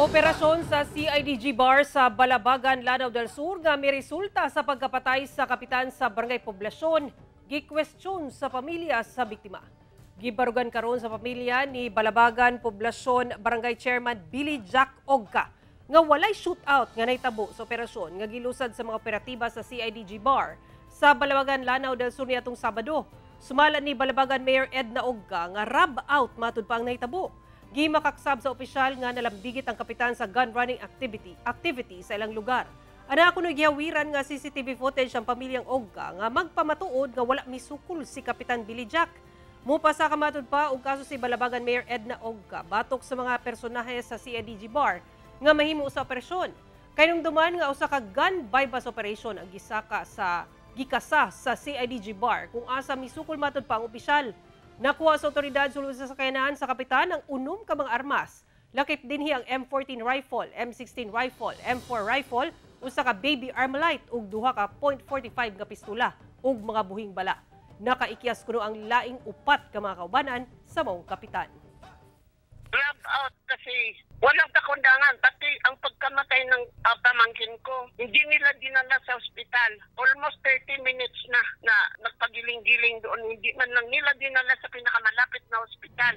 Operasyon sa CIDG Bar sa Balabagan, Lanao del Sur nga may resulta sa pagkapatay sa kapitan sa Barangay Poblasyon, gi-question sa pamilya sa biktima. Gibarugan karon sa pamilya ni Balabagan Poblasyon Barangay Chairman Billy Jack Ogka nga walay shootout nga nahitabo sa operasyon nga gilusad sa mga operatiba sa CIDG Bar sa Balabagan, Lanao del Sur niadtong Sabado. Sumala ni Balabagan Mayor Edna Ogka nga rub out matud pa ang nahitabo. Gimakaksab sa opisyal nga nalambigit ang kapitan sa gun running activity sa ilang lugar. Ana kuno gihawiran nga CCTV footage ang pamilyang Ogka nga magpamatuod nga wala misukol si Kapitan Billy Jack. Mupasa kamatud pa og kaso si Balabagan Mayor Edna Ogka batok sa mga personahe sa CIDG Bar nga mahimo sa operasyon. Kay nung duman nga usa ka gun bypass operation ang gikasa sa CIDG Bar kung asa misukol matud pa ang opisyal. Nakuha sa otoridad sulod sa sakayanahan sa kapitan ang unom ka mga armas. Lakip dinhi ang M14 rifle, M16 rifle, M4 rifle, usa ka baby Armalite ug duha ka .45 nga pistola ug mga buhing bala. Nakaikyas kuno ang laing upat ka mga kaubanan sa maong kapitan. Grab out kasi walang kakundangan. Pati ang pagkamatay ng pamangkin ko, hindi nila dinala sa ospital. Almost 30 minutes na nagpagiling-giling doon. Hindi man lang nila dinala sa pinakamalapit na ospital.